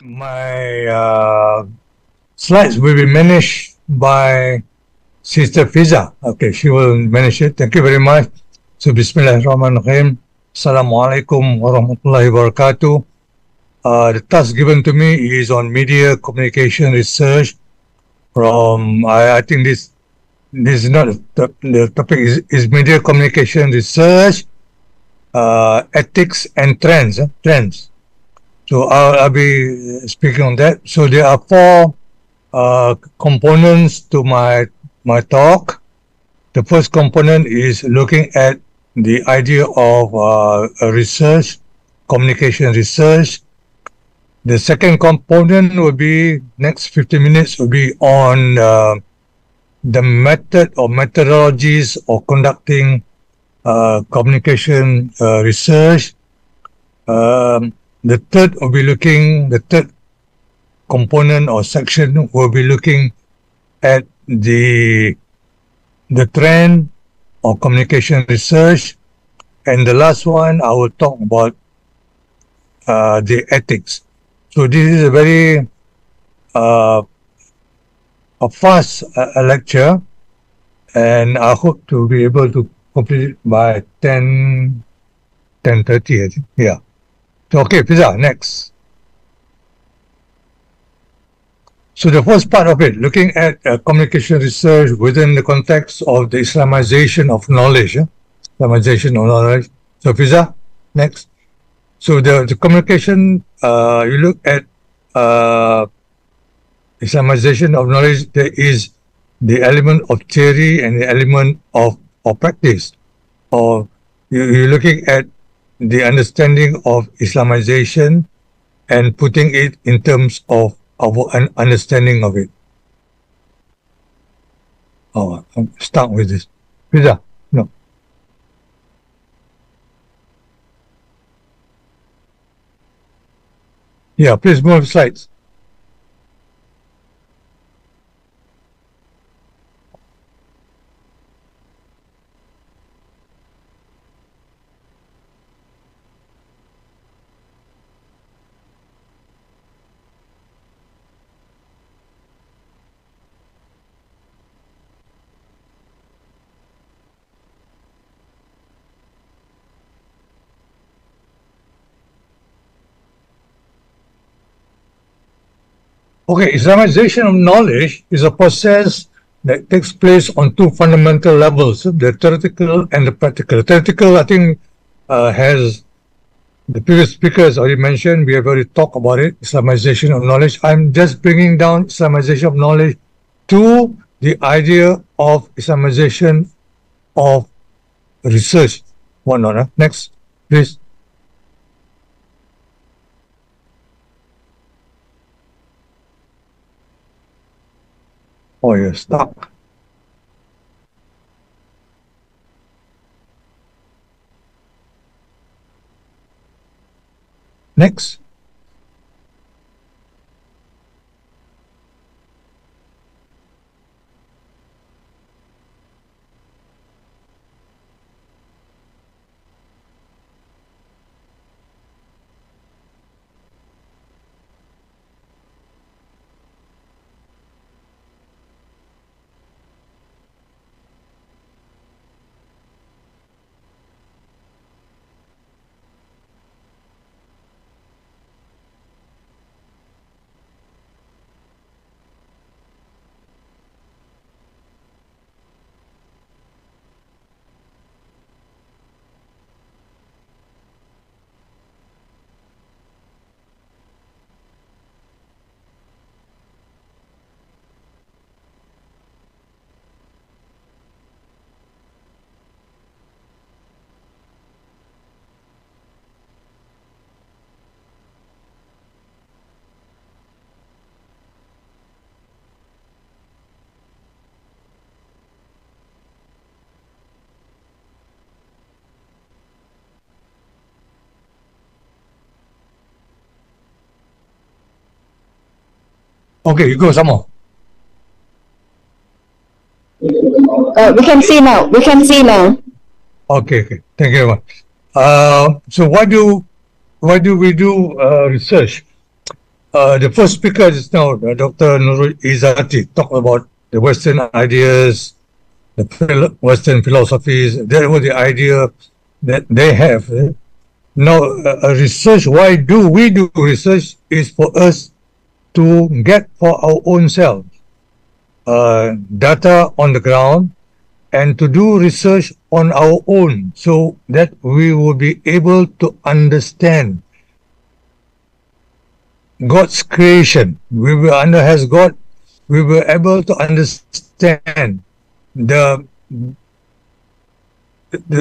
My slides will be managed by Sister Fiza. Okay, she will manage it. Thank you very much. So, Bismillahirrahmanirrahim. Assalamualaikum warahmatullahi wabarakatuh. The task given to me is on media communication research. I think this is not the topic is media communication research, ethics and trends. Trends. So I'll be speaking on that. So there are four components to my talk. The first component is looking at the idea of research, communication research. The second component will be, next 50 minutes will be on the method or methodologies of conducting communication research. The third component or section will be looking at the trend of communication research. And the last one, I will talk about the ethics. So this is a very a fast lecture, and I hope to be able to complete it by 10:30, I think. Yeah. Okay, Fiza, next. So the first part of it, looking at communication research within the context of the Islamization of knowledge. Islamization of knowledge. So Fiza, next. So the communication, you look at Islamization of knowledge, there is the element of theory and the element of practice. Or you're looking at the understanding of Islamization and putting it in terms of our understanding of it. Oh, I'm stuck with this. Fiza, no. Yeah, please move slides. Okay, Islamization of knowledge is a process that takes place on two fundamental levels, the theoretical and the practical. Theoretical, I think, has the previous speakers already mentioned, we have already talked about it, Islamization of knowledge. I'm just bringing down Islamization of knowledge to the idea of Islamization of research. Whatnot. Next, please. Oh, you're stuck. Next. Okay, you go some more. We can see now. We can see now. Okay. Thank you very much. So why do we do research? The first speaker is now Dr. Nurul Izzati, talk about the Western ideas, the Western philosophies. That was the idea that they have. Now, research, why do we do research, is for us to get for our own self data on the ground and to do research on our own so that we will be able to understand God's creation. We were able to understand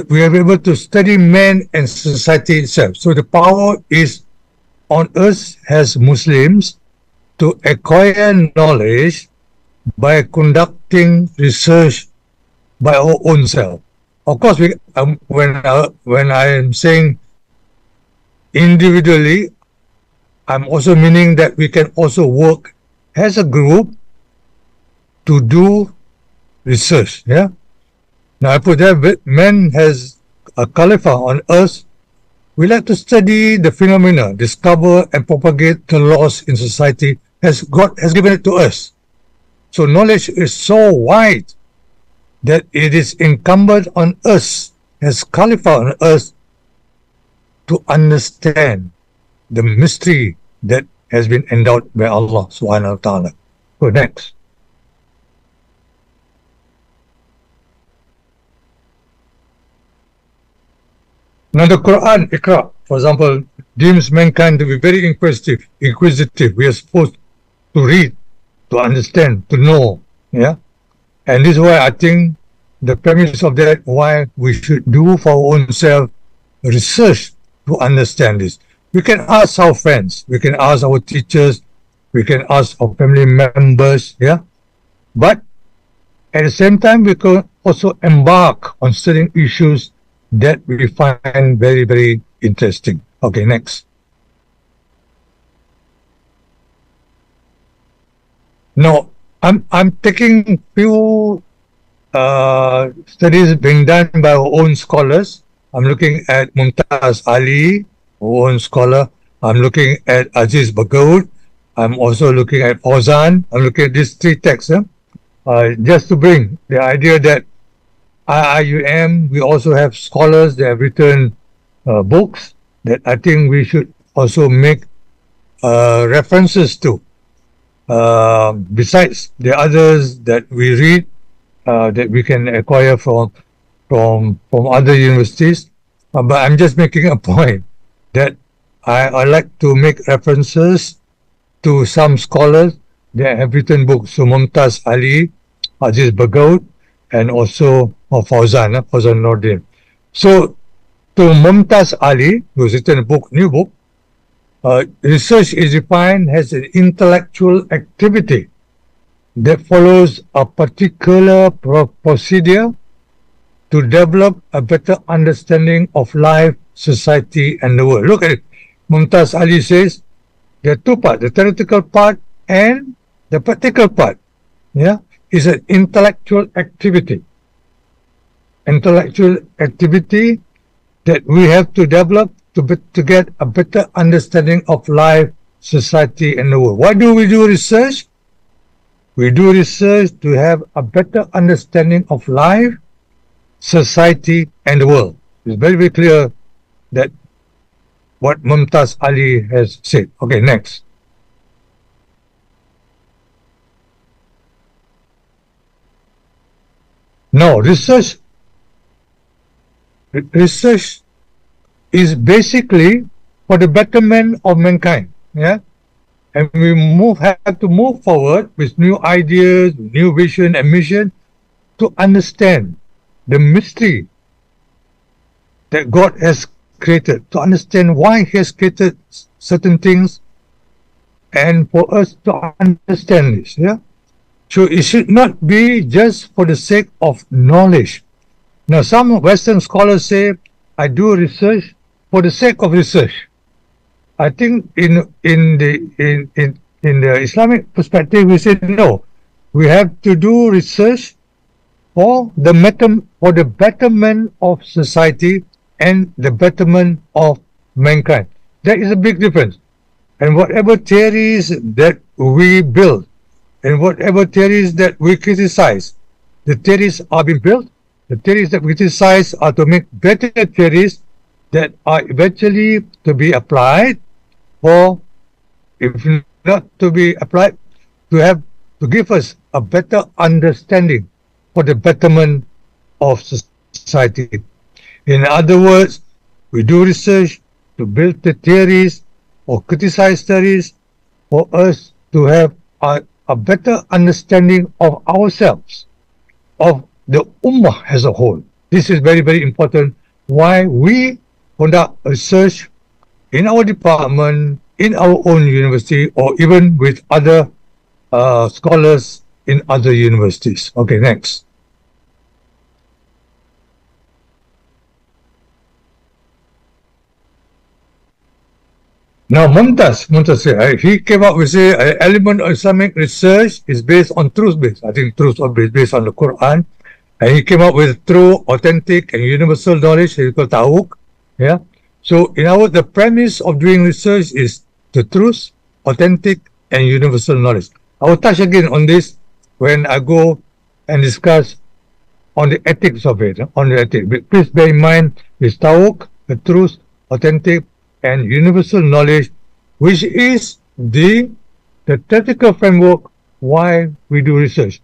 we are able to study man and society itself. So the power is on us as Muslims to acquire knowledge by conducting research by our own self. Of course, when I am saying individually, I'm also meaning that we can also work as a group to do research. Yeah. Now I put that man has a Khalifa on earth. We like to study the phenomena, discover and propagate the laws in society as God has given it to us. So knowledge is so wide that it is incumbent on us as Khalifa on earth to understand the mystery that has been endowed by Allah subhanahu wa ta'ala. Go next. Now the Quran, Iqra, for example, deems mankind to be very inquisitive. We are supposed to read, to understand, to know. Yeah? And this is why I think the premise of that, why we should do for our own self research to understand this. We can ask our friends, we can ask our teachers, we can ask our family members, yeah? But at the same time, we can also embark on certain issues that we find very, very interesting. Okay, next. Now, I'm taking few studies being done by our own scholars. I'm looking at Mumtaz Ali, our own scholar. I'm looking at Aziz Bagoud. I'm also looking at Fauzan. I'm looking at these three texts. Just to bring the idea that IIUM, we also have scholars that have written books that I think we should also make references to. Besides the others that we read, that we can acquire from other universities. But I'm just making a point that I like to make references to some scholars that have written books. So Mumtaz Ali, Aziz Bagoud, and also Fauzan Nordin. So to Mumtaz Ali, who's written a book, new book, research is defined as an intellectual activity that follows a particular procedure to develop a better understanding of life, society, and the world. Look at it. Mumtaz Ali says there are two parts, the theoretical part and the practical part. Yeah, is an intellectual activity. Intellectual activity that we have to develop to get a better understanding of life, society, and the world. Why do we do research? We do research to have a better understanding of life, society, and the world. It's very, very clear that what Mumtaz Ali has said. Okay, next. Now, research is basically for the betterment of mankind. Yeah, and we have to move forward with new ideas, new vision and mission to understand the mystery that God has created, to understand why He has created certain things, and for us to understand this. Yeah, so it should not be just for the sake of knowledge. Now, some Western scholars say, I do research for the sake of research. I think in the Islamic perspective, we say no. We have to do research for the betterment of society and the betterment of mankind. There is a big difference. and whatever theories that we build, and whatever theories that we criticize, the theories are being built. The theories that we criticize are to make better theories that are eventually to be applied, or if not to be applied, to give us a better understanding for the betterment of society. In other words, we do research to build the theories or criticize theories for us to have a better understanding of ourselves, of the Ummah as a whole. This is very, very important. Why we conduct research in our department, in our own university, or even with other scholars in other universities. Okay, next. Now, Mumtaz, he came up with an element of Islamic research is based on truth-based. I think truth is based on the Quran. And he came up with true, authentic, and universal knowledge, he called Tawuk. Yeah. So, the premise of doing research is the truth, authentic, and universal knowledge. I will touch again on this when I go and discuss on the ethics of it, on the ethics. But please bear in mind, it's Tawuk, the truth, authentic, and universal knowledge, which is the theoretical framework why we do research.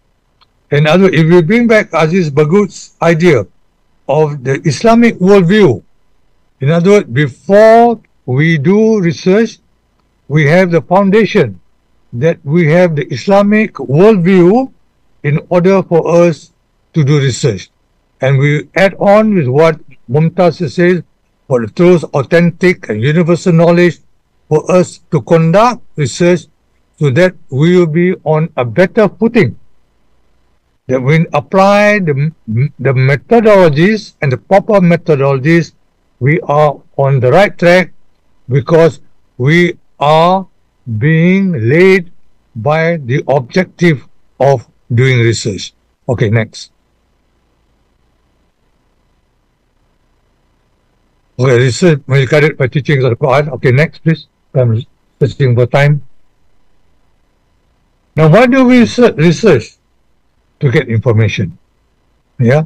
In other words, if we bring back Aziz Bagut's idea of the Islamic worldview, in other words, before we do research, we have the foundation that we have the Islamic worldview in order for us to do research. And we add on with what Mumtaz says, for the truth, authentic, and universal knowledge for us to conduct research so that we will be on a better footing. That we apply the methodologies and the proper methodologies, we are on the right track because we are being led by the objective of doing research. Okay, next. Okay, research will be carried by teachings of the Quran. Okay, next, please. I'm searching for time. Now, why do we research? To get information. Yeah.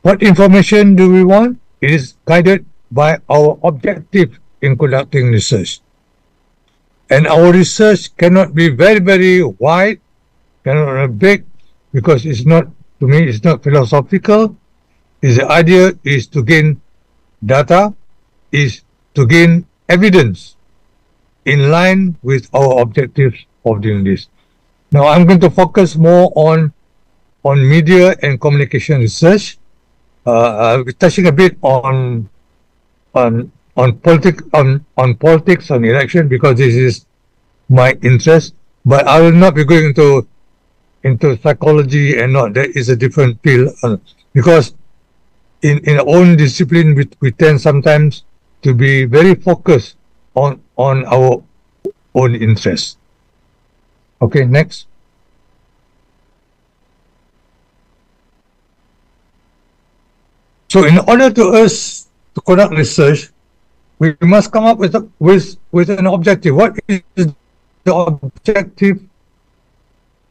What information do we want? It is guided by our objective in conducting research. And our research cannot be very, very wide, cannot be big, because it's not, to me, it's not philosophical. The idea is to gain data, is to gain evidence in line with our objectives of doing this. Now, I'm going to focus more on media and communication research. I'll be touching a bit on politics, on politics, on election, because this is my interest. But I will not be going into psychology and not. That is a different field, because in our own discipline, we tend sometimes to be very focused on our own interests. Okay, next. So, in order to us to conduct research, we must come up with an objective. What is the objective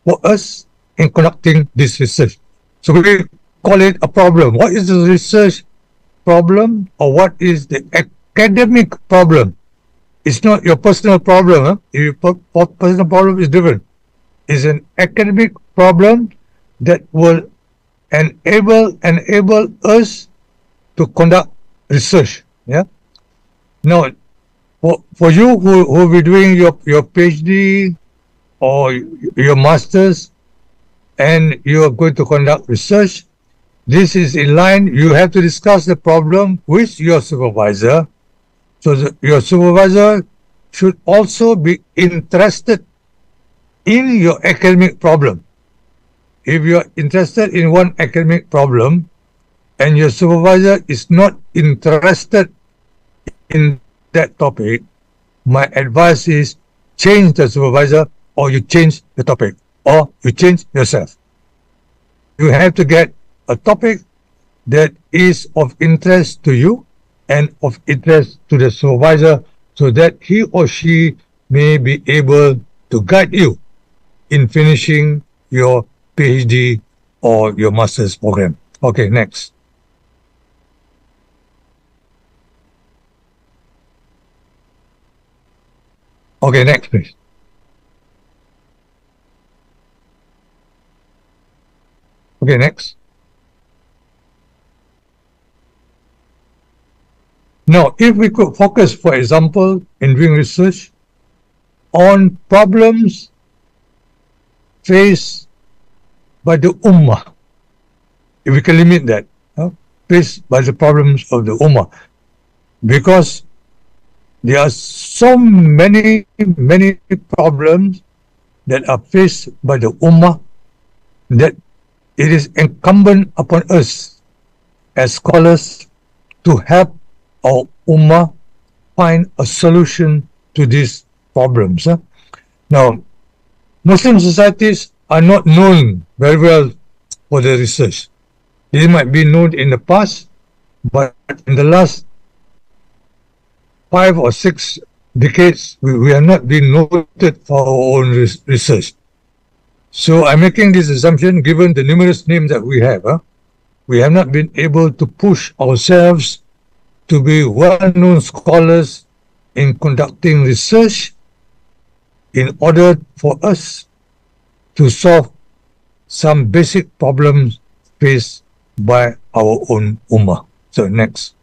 for us in conducting this research? So, we call it a problem. What is the research problem, or what is the academic problem? It's not your personal problem. Huh? Your personal problem is different. It's an academic problem that will enable us to conduct research. Yeah. Now, for you who will be doing your PhD or your masters, and you are going to conduct research, this is in line. You have to discuss the problem with your supervisor. So your supervisor should also be interested in your academic problem. If you are interested in one academic problem and your supervisor is not interested in that topic, my advice is change the supervisor, or you change the topic, or you change yourself. You have to get a topic that is of interest to you and of interest to the supervisor, so that he or she may be able to guide you in finishing your PhD or your master's program. Okay, next. Okay, next, please. Okay, next. Now, if we could focus, for example, in doing research on problems faced by the Ummah, if we can limit that, faced by the problems of the Ummah, because there are so many problems that are faced by the Ummah that it is incumbent upon us as scholars to help our Ummah find a solution to these problems. Now, Muslim societies are not known very well for their research. They might be known in the past, but in the last 5 or 6 decades, we have not been noted for our own research. So I'm making this assumption, given the numerous names that we have not been able to push ourselves to be well-known scholars in conducting research in order for us to solve some basic problems faced by our own Ummah. So next.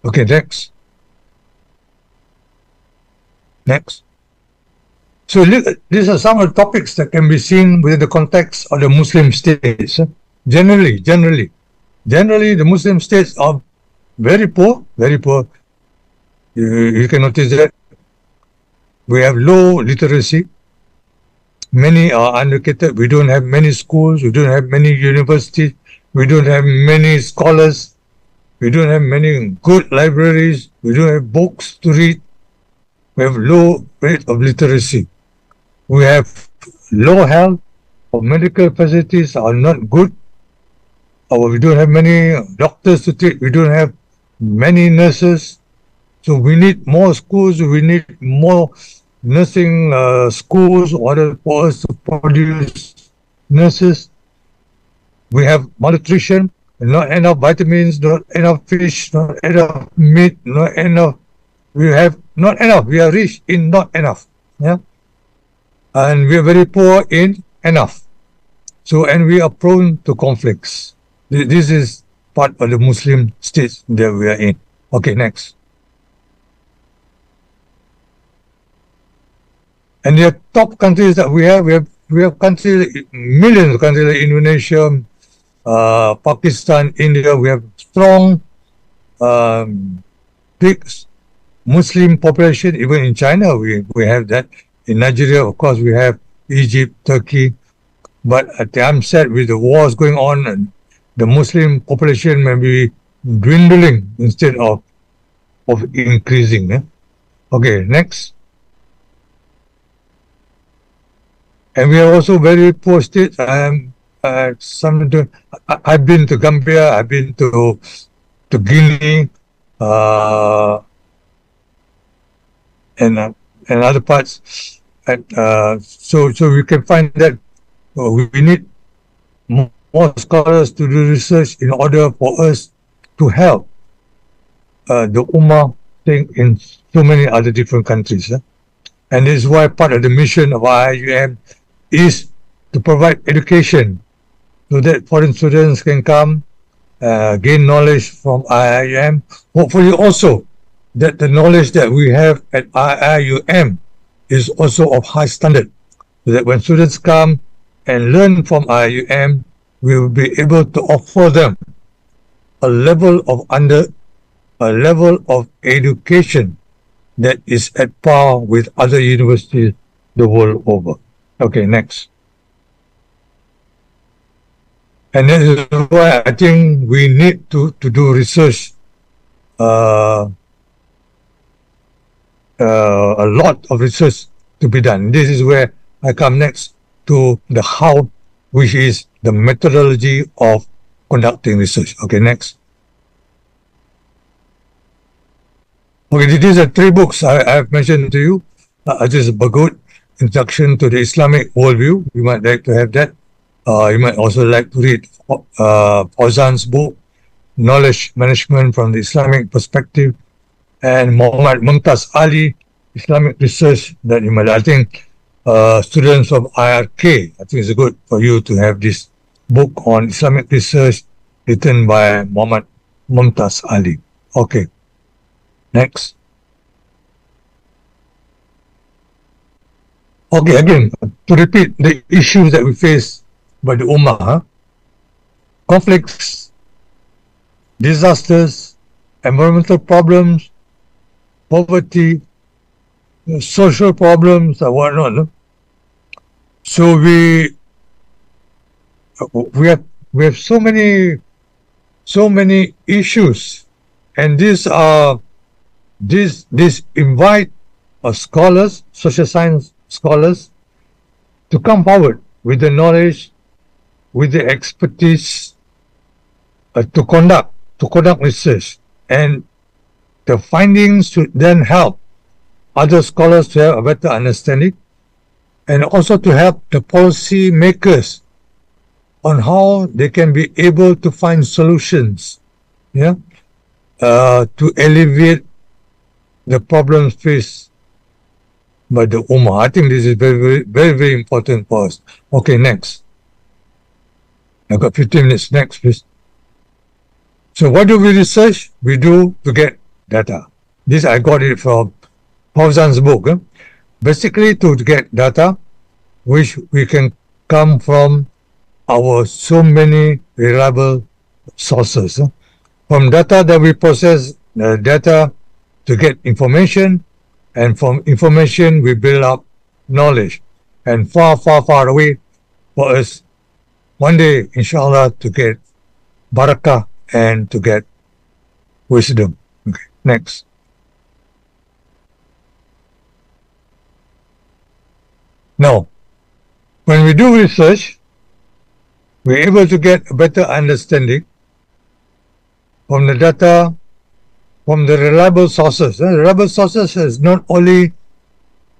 Okay, next. Next. So these are some of the topics that can be seen within the context of the Muslim states. Generally, the Muslim states are very poor, very poor. You can notice that we have low literacy. Many are uneducated. We don't have many schools. We don't have many universities. We don't have many scholars. We don't have many good libraries. We don't have books to read. We have low rate of literacy. We have low health. Our medical facilities are not good. We don't have many doctors to treat. We don't have many nurses. So we need more schools. We need more nursing schools in order for us to produce nurses. We have malnutrition, not enough vitamins, not enough fish, not enough meat, not enough. We have not enough. We are rich in not enough. Yeah. And we are very poor in enough. So, and we are prone to conflicts. This is part of the Muslim states that we are in. Okay, next. And the top countries that we have countries, millions of countries like Indonesia, Pakistan, India. We have strong, big Muslim population. Even in China, we have that. In Nigeria, of course, we have Egypt, Turkey. But I'm sad with the wars going on, and the Muslim population may be dwindling instead of increasing. Okay, next. And we are also very poor states. I've been to Gambia, I've been to Guinea, and other parts. And so we can find that we need more scholars to do research in order for us to help the Ummah thing in so many other different countries. And this is why part of the mission of IIUM is to provide education so that foreign students can come, gain knowledge from IIUM. Hopefully also that the knowledge that we have at IIUM is also of high standard, so that when students come and learn from IIUM, we will be able to offer them a level of education that is at par with other universities the world over. Okay, next. And that is why I think we need to do research, a lot of research to be done. This is where I come next to the how, which is the methodology of conducting research. Okay, next. Okay, these are three books I have mentioned to you. This is Bagut, Introduction to the Islamic Worldview. You might like to have that. You might also like to read Fauzan's book, Knowledge Management from the Islamic Perspective, and Muhammad Mumtaz Ali, Islamic Research, that you might, I think, students of IRK, I think it's good for you to have this book on Islamic research written by Muhammad Mumtaz Ali. Okay, next. Okay, again, to repeat the issues that we face by the Ummah, conflicts, disasters, environmental problems, poverty, social problems, and whatnot. No? So we have so many issues, and these invite scholars, social science scholars, to come forward with the knowledge, with the expertise to conduct research, and the findings should then help other scholars to have a better understanding, and also to help the policy makers on how they can be able to find solutions, to alleviate the problems faced by the Ummah. I think this is very, very, very important for us. Okay, next. I've got 15 minutes. Next, please. So what do we research? We do to get data. This I got it from Fauzan's book. Basically, to get data, which we can come from our so many reliable sources. From data that we process, the data to get information, and from information we build up knowledge. And far, far, far away for us, one day, inshallah, to get barakah and to get wisdom. Okay, next. Now, when we do research, we're able to get a better understanding from the data, from the reliable sources. Reliable sources is not only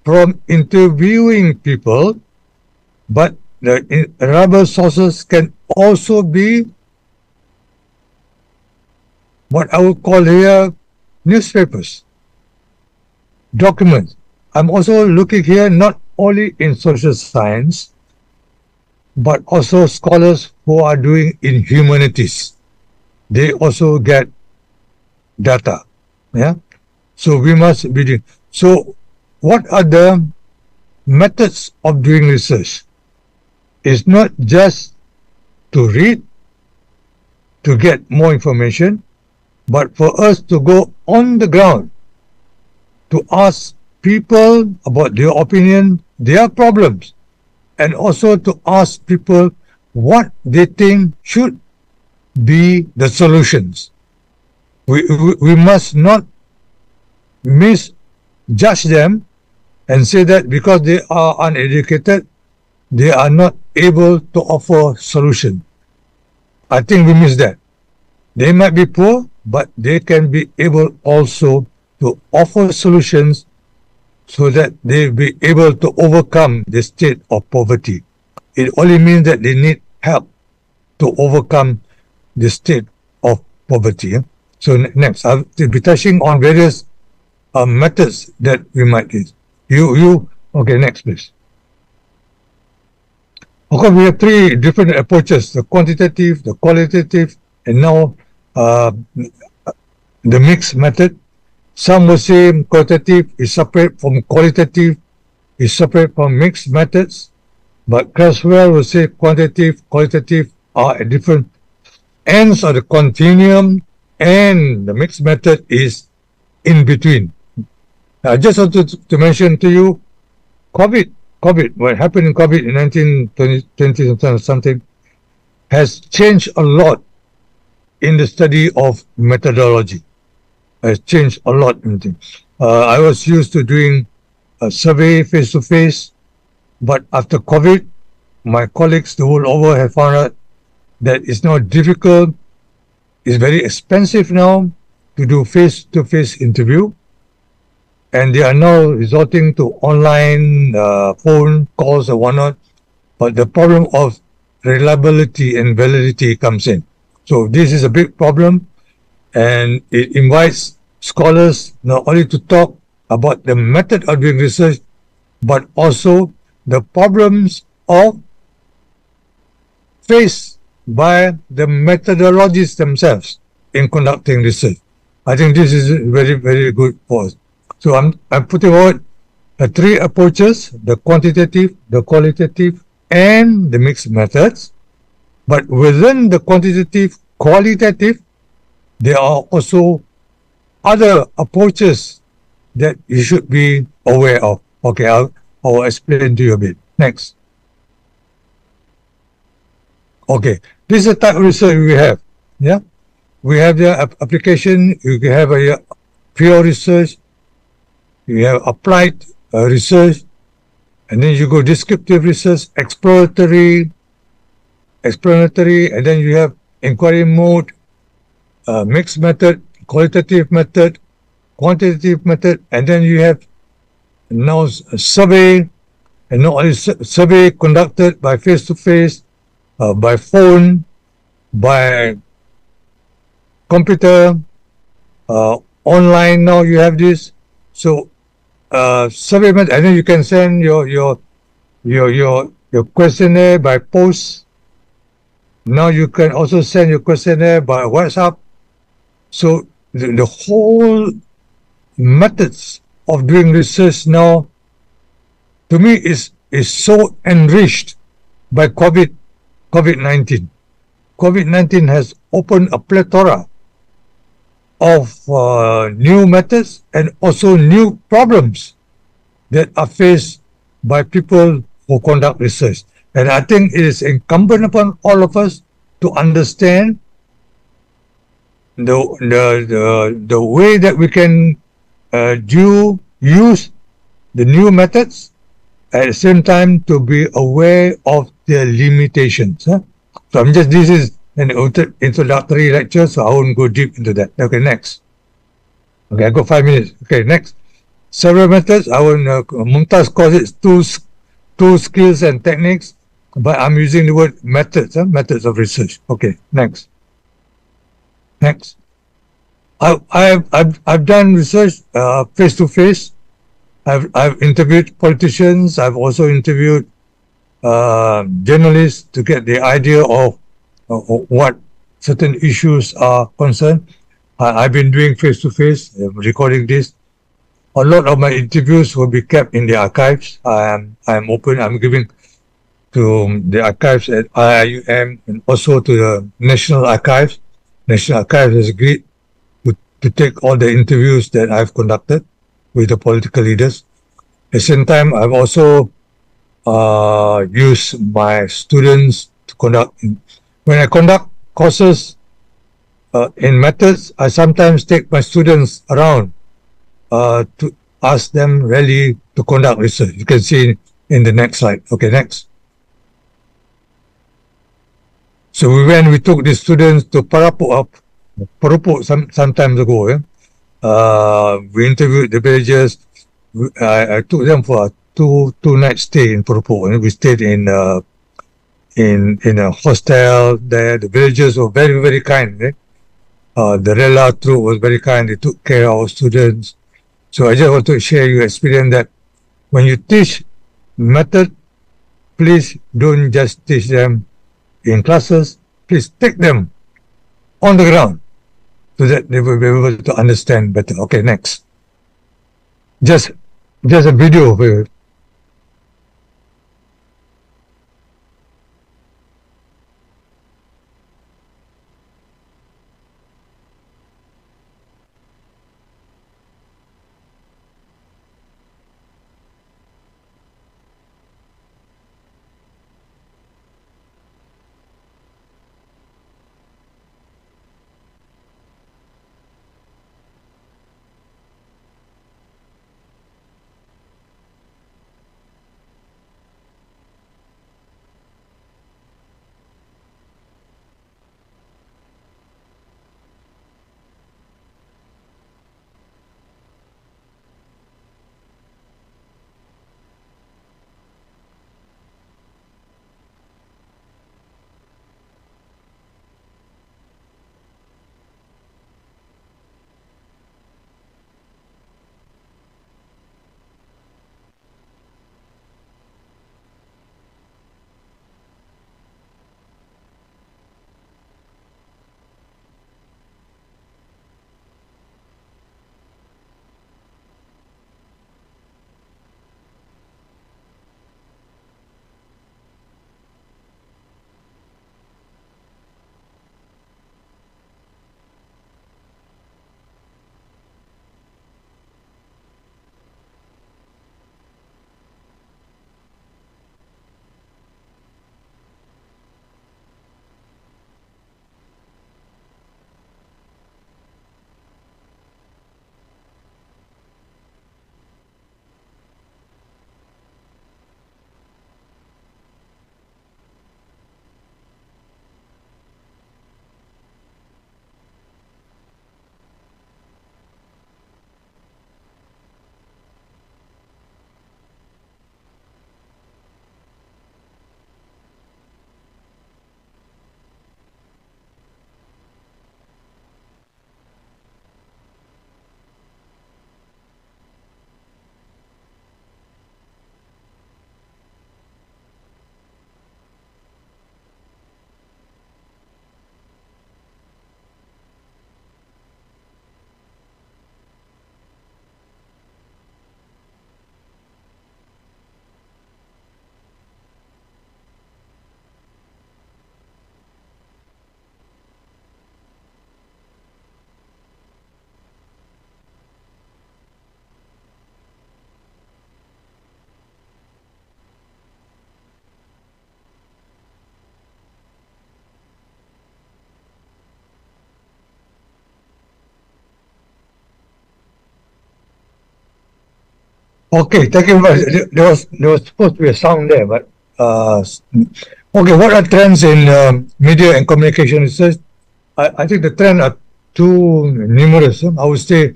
from interviewing people, but the reliable sources can also be what I would call here newspapers, documents. I'm also looking here not only in social science, but also scholars who are doing in humanities. They also get data. So we must be doing. So what are the methods of doing research? It's not just to read, to get more information, but for us to go on the ground, to ask people about their opinion, their problems, and also to ask people what they think should be the solutions. We must not misjudge them and say that because they are uneducated, they are not able to offer solution. I think we miss that. They might be poor, but they can be able also to offer solutions so that they be able to overcome the state of poverty. It only means that they need help to overcome the state of poverty. So next, I'll be touching on various methods that we might use. Okay, next please. Okay, we have three different approaches: the quantitative, the qualitative, and now the mixed method. Some will say qualitative is separate from qualitative, is separate from mixed methods, but Creswell will say quantitative, qualitative are at different ends of the continuum, and the mixed method is in between. I just wanted to mention to you, COVID, what happened in COVID in 1920 something, has changed a lot in the study of methodology. Has changed a lot in things. I was used to doing a survey face-to-face, but after COVID, my colleagues the world over have found out that it's now difficult, it's very expensive now to do face-to-face interview. and they are now resorting to online phone calls or whatnot. But the problem of reliability and validity comes in. So this is a big problem, and it invites scholars not only to talk about the method of doing research, but also the problems of faced by the methodologists themselves in conducting research. I think this is very, very good for us. So I'm putting forward three approaches: the quantitative, the qualitative, and the mixed methods. But within the quantitative, qualitative, there are also other approaches that you should be aware of. Okay, I'll explain to you a bit. Next. Okay, this is the type of research we have. Yeah, we have the application. You can have a pure research. You have applied research, and then you go descriptive research, exploratory, and then you have inquiry mode, mixed method, qualitative method, quantitative method, and then you have now survey, and not only survey conducted by face-to-face, by phone, by computer, online. Now you have this. So survey method, and then you can send your questionnaire by post. Now you can also send your questionnaire by WhatsApp. So the whole methods of doing research now, to me, is so enriched by COVID-19. COVID-19 has opened a plethora of new methods and also new problems that are faced by people who conduct research. And I think it is incumbent upon all of us to understand the way that we can use the new methods, at the same time to be aware of their limitations. Huh? So this is an introductory lecture, so I won't go deep into that. Okay, next. Okay, I got 5 minutes. Okay, next. Several methods. I will Mumtaz calls it two skills and techniques, but I'm using the word methods. Methods of research. Okay, next. Next. I've done research face to face. I've interviewed politicians. I've also interviewed journalists to get the idea of what certain issues are concerned. I've been doing face to face, recording this. A lot of my interviews will be kept in the archives. I'm open. I'm giving to the archives at IIUM and also to the National Archives. National Archives has agreed to take all the interviews that I've conducted with the political leaders. At the same time, I've also used my students to conduct. When I conduct courses in methods, I sometimes take my students around to ask them really to conduct research. You can see in the next slide. Okay, next. So we took the students to Parupuk some time ago. We interviewed the villagers. I took them for a two night stay in Parupuk, and we stayed in a hostel there. The villagers were very, very kind. The Rela troop was very kind. They took care of our students. So I just want to share your experience that when you teach method, please don't just teach them in classes. Please take them on the ground so that they will be able to understand better. Okay, next. Just a video for you. Okay, thank you very much. There was supposed to be a sound there, but okay. What are trends in media and communication research? I think the trends are too numerous. I would say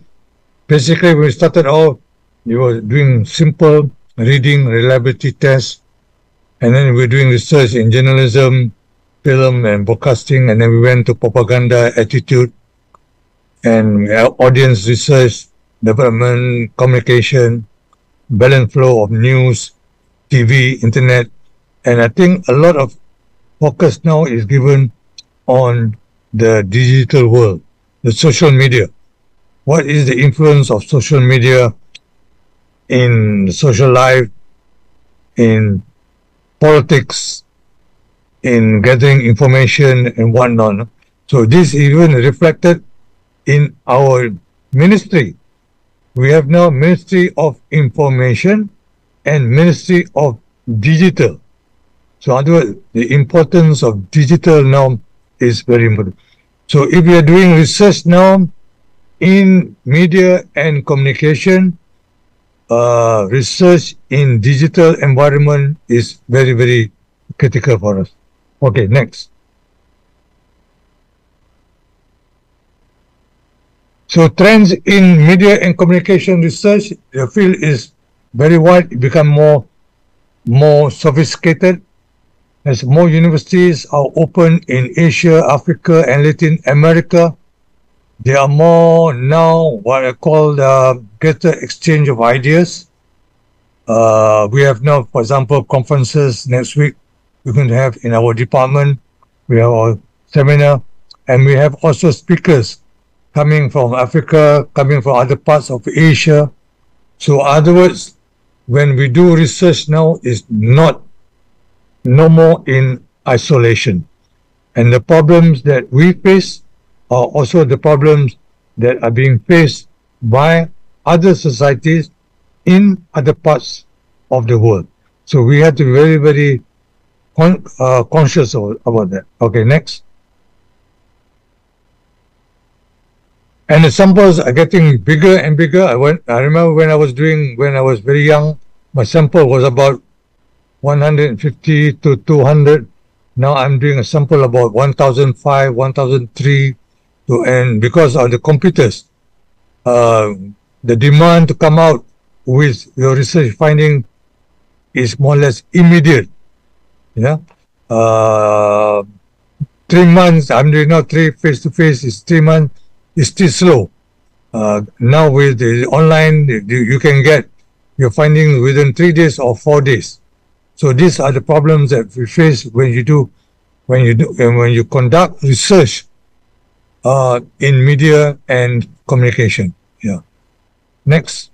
basically when we started out, we were doing simple reading reliability tests, and then we were doing research in journalism, film, and broadcasting, and then we went to propaganda, attitude, and audience research, development, communication, balance flow of news, TV, internet, and I think a lot of focus now is given on the digital world, the social media. What is the influence of social media in social life, in politics, in gathering information and whatnot? So this even reflected in our ministry. We have now Ministry of Information and Ministry of Digital. So in other words, the importance of digital now is very important. So if we are doing research now in media and communication, research in digital environment is very, very critical for us. Okay, next. So trends in media and communication research, the field is very wide, it become more sophisticated as more universities are open in Asia, Africa, and Latin America. There are more now what I call the greater exchange of ideas. We have now, for example, conferences next week we're going to have in our department. We have our seminar, and we have also speakers coming from Africa, coming from other parts of Asia. So, in other words, when we do research now, is no more in isolation. And the problems that we face are also the problems that are being faced by other societies in other parts of the world. So we have to be very, very conscious about that. Okay, next. And the samples are getting bigger and bigger. I remember when I was very young, my sample was about 150 to 200. Now I'm doing a sample about 1005, 1003. And because of the computers, the demand to come out with your research finding is more or less immediate. Yeah. 3 months, I'm doing now 3 face-to-face, is 3 months, it's still slow. Now with the online, you can get your findings within 3 days or 4 days. So these are the problems that we face when you conduct research in media and communication. Yeah. Next.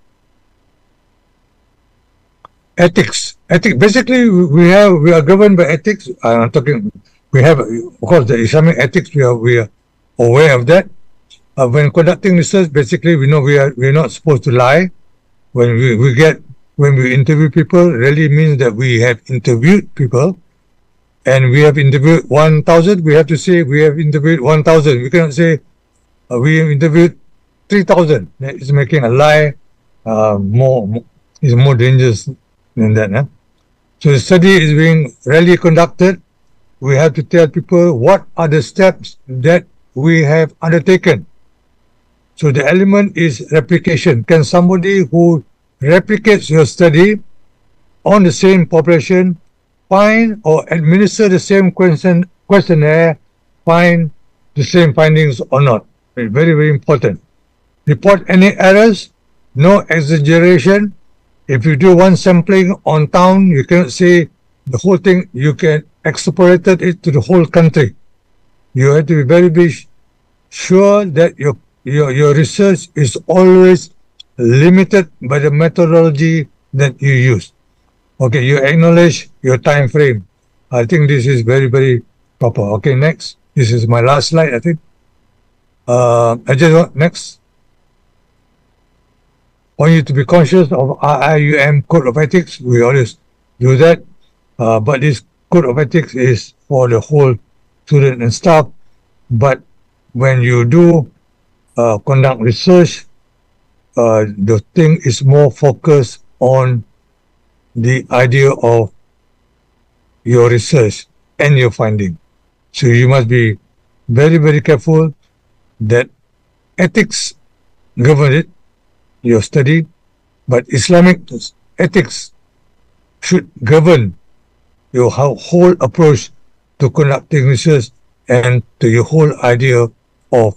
Ethics. Basically, we are governed by ethics. I'm talking. We have, of course, the Islamic ethics. We are aware of that. When conducting research, basically, we know we are not supposed to lie. When we interview people, really means that we have interviewed people, and we have interviewed 1,000. We have to say we have interviewed 1,000. We cannot say we have interviewed 3,000. That is making a lie is more dangerous than that. So the study is being really conducted. We have to tell people what are the steps that we have undertaken. So the element is replication. Can somebody who replicates your study on the same population find or administer the same questionnaire, find the same findings or not? Very, very important. Report any errors, no exaggeration. If you do one sampling on town, you cannot say the whole thing, you can extrapolate it to the whole country. You have to be very, very sure that your research is always limited by the methodology that you use. Okay, you acknowledge your time frame. I think this is very, very proper. Okay, next. This is my last slide, I think. Next. Want you to be conscious of IIUM Code of Ethics. We always do that. But this Code of Ethics is for the whole student and staff. But when you do conduct research, the thing is more focused on the idea of your research and your finding. So you must be very, very careful that ethics govern it, your study, but Islamic ethics should govern your whole approach to conducting research and to your whole idea of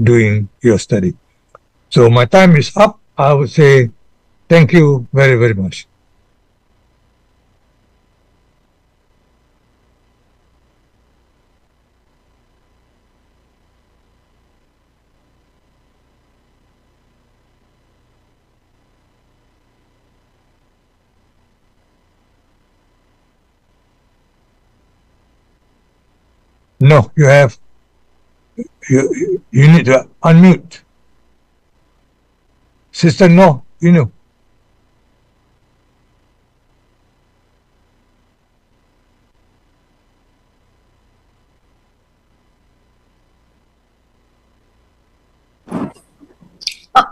doing your study. So my time is up. I would say thank you very, very much. No, you need to unmute. Sister, no, you know.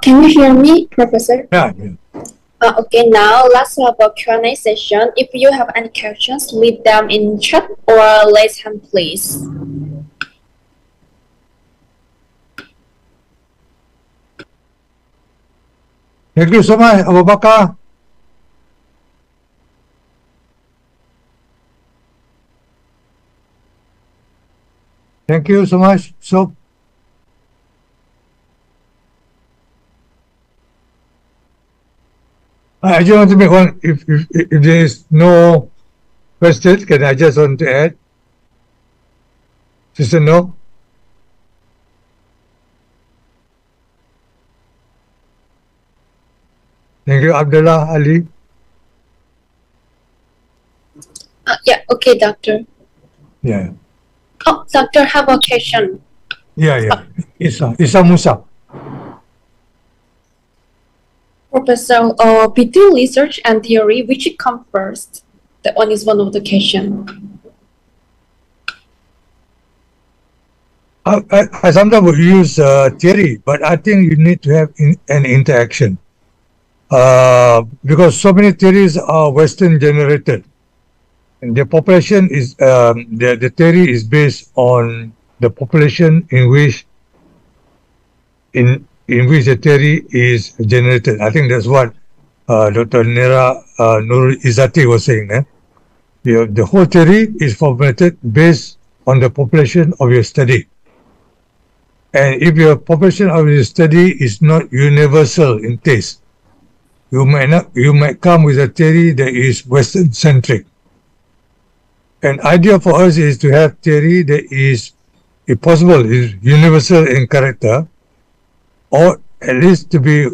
Can you hear me, Professor? Yeah. Okay, now let's have a Q&A session. If you have any questions, leave them in chat or raise hand, please. Thank you so much, Abu Bakar. Thank you so much. So, I just want to make one, if there is no question, can I just want to add? Sister, no? Thank you, Abdullah, Ali. Yeah, okay, Doctor. Yeah. Oh, Doctor, have a question. Yeah. Isa Musa. Professor, between research and theory, which comes first? That one is one of the questions. I sometimes would use theory, but I think you need to have an interaction. Because so many theories are Western generated. And the population is, the theory is based on the population in which the theory is generated. I think that's what Dr. Nur Izzati was saying. The whole theory is formulated based on the population of your study. And if your population of your study is not universal in taste, you might come with a theory that is Western centric. An idea for us is to have theory that is, if possible, is universal in character, or at least to be,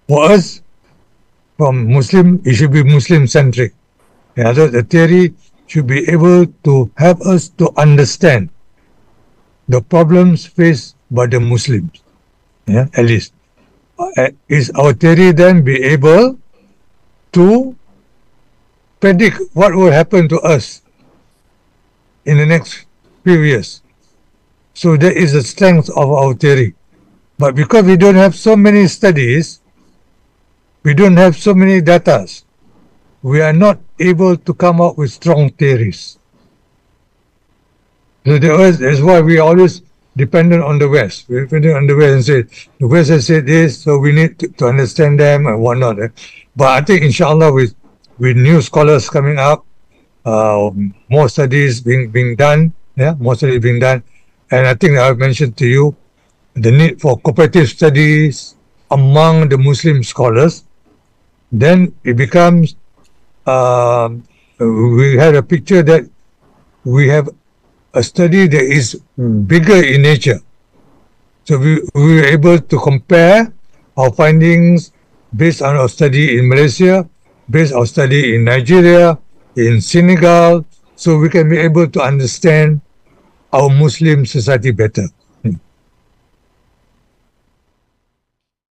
for us, from Muslim, it should be Muslim centric. In other words, the theory should be able to help us to understand the problems faced by the Muslims, at least. Is our theory then be able to predict what will happen to us in the next few years? So that is the strength of our theory. But because we don't have so many studies, we don't have so many data, we are not able to come up with strong theories. So that's why we are always dependent on the West. We're dependent on the West and say, the West has said this, so we need to understand them and whatnot. But I think, inshallah, with new scholars coming up, more studies being done, more studies being done. And I think I've mentioned to you the need for cooperative studies among the Muslim scholars. Then it becomes, we have a picture that we have a study that is bigger in nature. So we were able to compare our findings based on our study in Malaysia, based on our study in Nigeria, in Senegal, so we can be able to understand our Muslim society better.